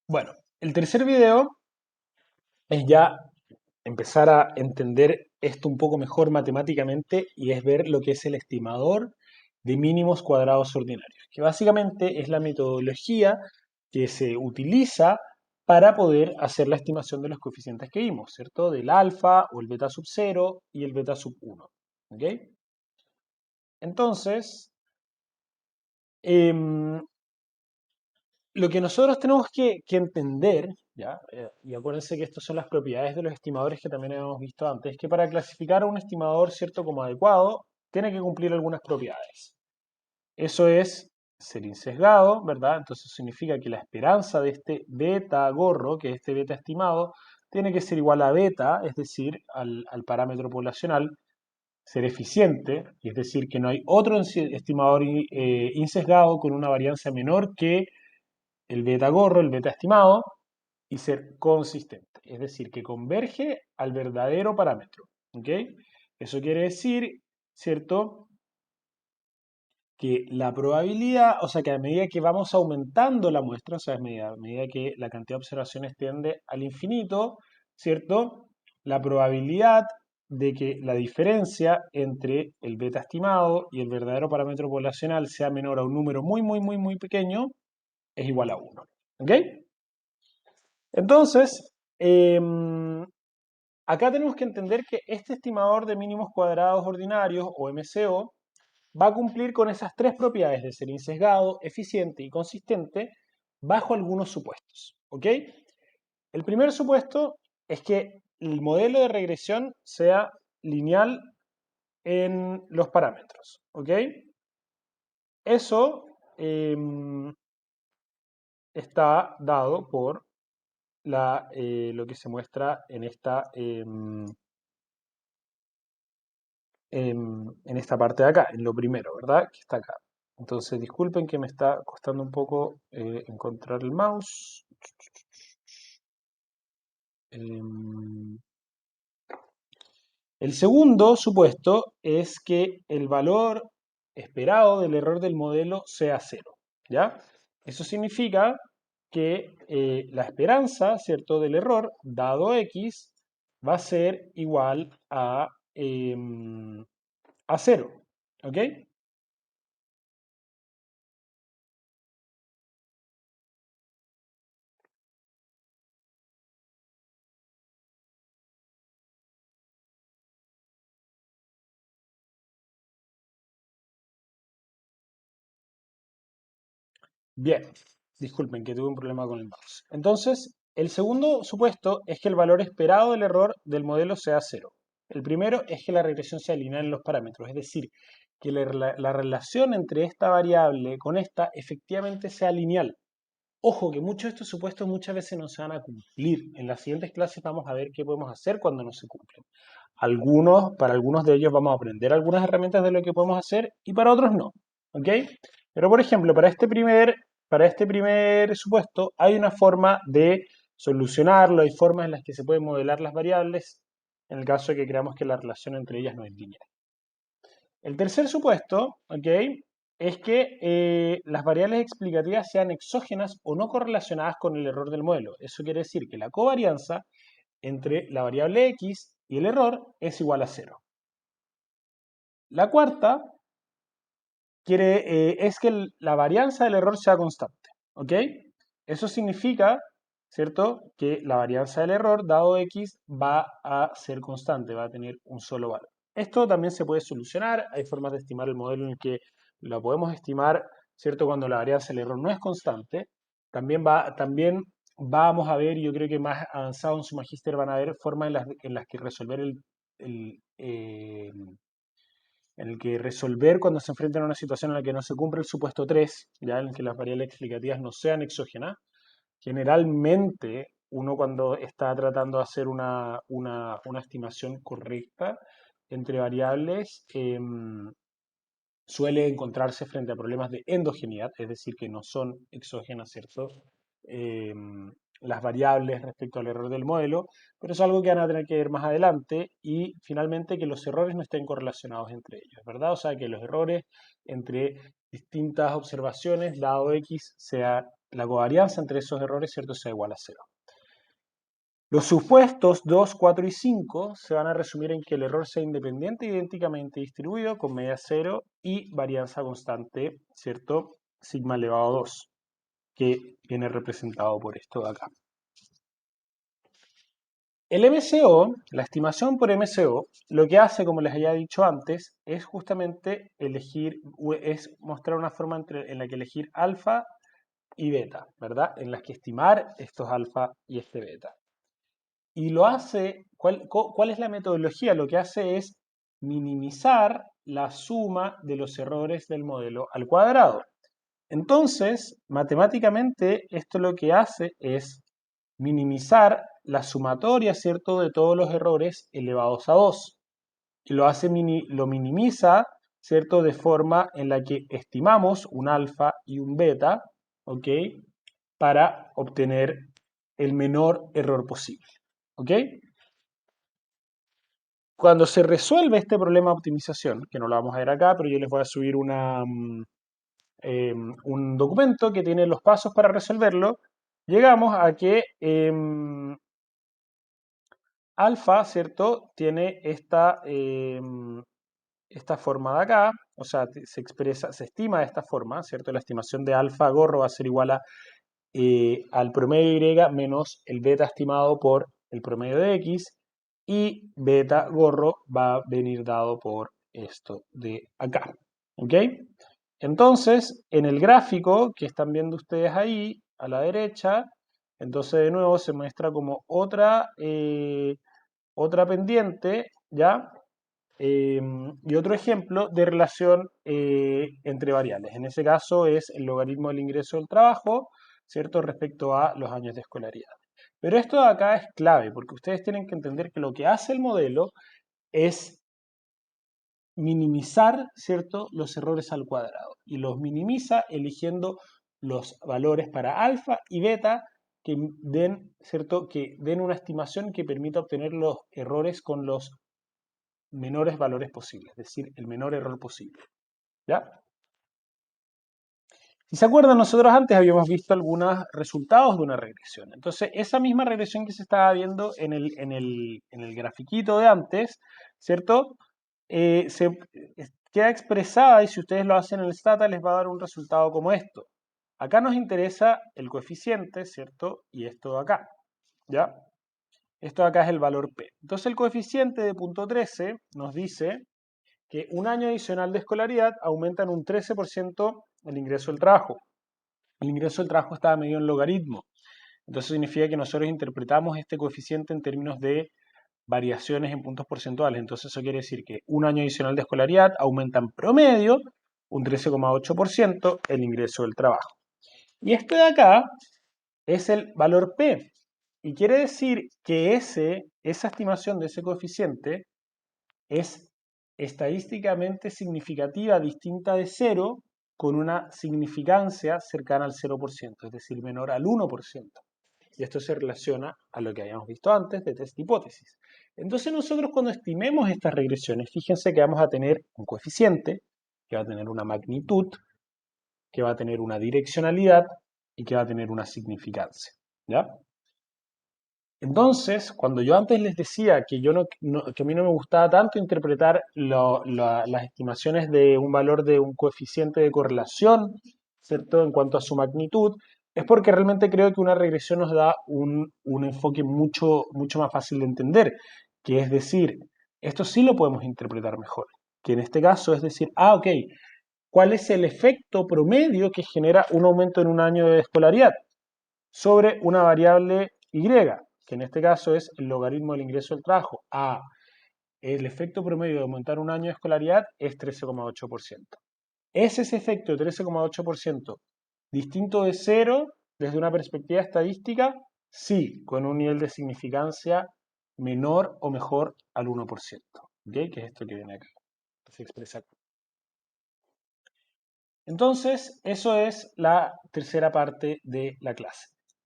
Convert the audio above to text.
Bueno, el tercer video es ya empezar a entender esto un poco mejor matemáticamente y es ver lo que es el estimador de mínimos cuadrados ordinarios, que básicamente es la metodología que se utiliza para poder hacer la estimación de los coeficientes que vimos, ¿cierto? Del alfa o el beta sub 0 y el beta sub 1. ¿Ok? Entonces, em, lo que nosotros tenemos que entender, ¿ya? Y acuérdense que estas son las propiedades de los estimadores que también hemos visto antes, que para clasificar a un estimador, ¿cierto?, como adecuado, tiene que cumplir algunas propiedades. Eso es ser insesgado, ¿verdad? Entonces significa que la esperanza de este beta gorro, que es este beta estimado, tiene que ser igual a beta, es decir, al parámetro poblacional, ser eficiente, es decir, que no hay otro estimador insesgado con una varianza menor que el beta gorro, el beta estimado, y ser consistente, es decir, que converge al verdadero parámetro. ¿Ok? Eso quiere decir, ¿cierto? Que la probabilidad, o sea, que a medida que vamos aumentando la muestra, o sea, a medida que la cantidad de observaciones tiende al infinito, ¿cierto? La probabilidad de que la diferencia entre el beta estimado y el verdadero parámetro poblacional sea menor a un número muy, muy, muy, muy pequeño es igual a 1. ¿Ok? Entonces, acá tenemos que entender que este estimador de mínimos cuadrados ordinarios, o MCO, va a cumplir con esas tres propiedades de ser insesgado, eficiente y consistente bajo algunos supuestos. ¿Ok? El primer supuesto es que el modelo de regresión sea lineal en los parámetros. ¿Ok? Eso está dado por lo que se muestra en esta parte de acá, en lo primero, ¿verdad? Que está acá. Entonces, disculpen que me está costando un poco encontrar el mouse. Em, el segundo supuesto es que el valor esperado del error del modelo sea cero, ¿ya? Eso significa que la esperanza, ¿cierto?, del error, dado x, va a ser igual a cero, ¿ok? Bien, disculpen que tuve un problema con el mouse. Entonces, el segundo supuesto es que el valor esperado del error del modelo sea cero. El primero es que la regresión sea lineal en los parámetros, es decir, que la relación entre esta variable con esta efectivamente sea lineal. Ojo que muchos de estos supuestos muchas veces no se van a cumplir. En las siguientes clases vamos a ver qué podemos hacer cuando no se cumplen. Para algunos de ellos vamos a aprender algunas herramientas de lo que podemos hacer y para otros no. ¿Ok? Pero por ejemplo, para este primer supuesto hay una forma de solucionarlo, hay formas en las que se pueden modelar las variables en el caso de que creamos que la relación entre ellas no es lineal. El tercer supuesto, ¿ok?, es que las variables explicativas sean exógenas o no correlacionadas con el error del modelo. Eso quiere decir que la covarianza entre la variable x y el error es igual a cero. La cuarta es que la varianza del error sea constante. ¿Ok? Eso significa, ¿cierto?, que la varianza del error, dado x, va a ser constante, va a tener un solo valor. Esto también se puede solucionar, hay formas de estimar el modelo en el que lo podemos estimar, ¿cierto?, cuando la varianza del error no es constante. También vamos a ver, yo creo que más avanzado en su magíster van a ver formas en las que resolver en el que resolver cuando se enfrentan a una situación en la que no se cumple el supuesto 3, ya en el que las variables explicativas no sean exógenas. Generalmente, uno cuando está tratando de hacer una estimación correcta entre variables, suele encontrarse frente a problemas de endogeneidad, es decir, que no son exógenas, ¿cierto? Las variables respecto al error del modelo, pero es algo que van a tener que ver más adelante y finalmente que los errores no estén correlacionados entre ellos, ¿verdad? O sea, que los errores entre distintas observaciones, dado X, sea la covarianza entre esos errores, ¿cierto?, sea igual a 0. Los supuestos 2, 4 y 5 se van a resumir en que el error sea independiente e idénticamente distribuido con media 0 y varianza constante, ¿cierto?, sigma elevado a 2, que viene representado por esto de acá. El MCO, la estimación por MCO, lo que hace, como les había dicho antes, es justamente es mostrar una forma en la que elegir alfa y beta, ¿verdad? En las que estimar estos alfa y este beta. Y lo hace, ¿cuál es la metodología? Lo que hace es minimizar la suma de los errores del modelo al cuadrado. Entonces, matemáticamente, esto lo que hace es minimizar la sumatoria, ¿cierto?, de todos los errores elevados a 2. Y lo minimiza, ¿cierto?, de forma en la que estimamos un alfa y un beta, ¿ok?, para obtener el menor error posible, ¿ok? Cuando se resuelve este problema de optimización, que no lo vamos a ver acá, pero yo les voy a subir un documento que tiene los pasos para resolverlo, llegamos a que alfa, ¿cierto?, tiene esta forma de acá, o sea, se estima de esta forma, ¿cierto? La estimación de alfa gorro va a ser igual al promedio Y menos el beta estimado por el promedio de X, y beta gorro va a venir dado por esto de acá, ¿ok? Entonces, en el gráfico que están viendo ustedes ahí, a la derecha, entonces de nuevo se muestra como otra pendiente, ¿ya? Y otro ejemplo de relación entre variables. En ese caso es el logaritmo del ingreso del trabajo, ¿cierto?, respecto a los años de escolaridad. Pero esto de acá es clave, porque ustedes tienen que entender que lo que hace el modelo es minimizar, ¿cierto?, los errores al cuadrado. Y los minimiza eligiendo los valores para alfa y beta que den, ¿cierto?, que den una estimación que permita obtener los errores con los menores valores posibles, es decir, el menor error posible. ¿Ya? Si se acuerdan, nosotros antes habíamos visto algunos resultados de una regresión. Entonces, esa misma regresión que se estaba viendo en el grafiquito de antes, ¿cierto? Queda expresada y si ustedes lo hacen en el Stata les va a dar un resultado como esto. Acá nos interesa el coeficiente, ¿cierto? Y esto de acá, ¿ya? Esto de acá es el valor P. Entonces, el coeficiente de punto 13 nos dice que un año adicional de escolaridad aumenta en un 13% el ingreso del trabajo. El ingreso del trabajo está medido en logaritmo. Entonces significa que nosotros interpretamos este coeficiente en términos de variaciones en puntos porcentuales. Entonces eso quiere decir que un año adicional de escolaridad aumenta en promedio un 13,8% el ingreso del trabajo. Y este de acá es el valor P. Y quiere decir que esa estimación de ese coeficiente es estadísticamente significativa, distinta de 0, con una significancia cercana al 0%, es decir, menor al 1%. Y esto se relaciona a lo que habíamos visto antes de test hipótesis. Entonces nosotros cuando estimemos estas regresiones, fíjense que vamos a tener un coeficiente, que va a tener una magnitud, que va a tener una direccionalidad y que va a tener una significancia. ¿Ya? Entonces, cuando yo antes les decía que, que a mí no me gustaba tanto interpretar las estimaciones de un valor de un coeficiente de correlación, ¿cierto?, en cuanto a su magnitud, es porque realmente creo que una regresión nos da un enfoque mucho, mucho más fácil de entender, que es decir, esto sí lo podemos interpretar mejor, que en este caso es decir, ok, ¿cuál es el efecto promedio que genera un aumento en un año de escolaridad sobre una variable Y, que en este caso es el logaritmo del ingreso del trabajo? El efecto promedio de aumentar un año de escolaridad es 13,8%. ¿Es ese efecto de 13,8% distinto de 0 desde una perspectiva estadística? Sí, con un nivel de significancia menor o mejor al 1%. ¿Ok? Que es esto que viene acá, que se expresa acá. Entonces, eso es la tercera parte de la clase.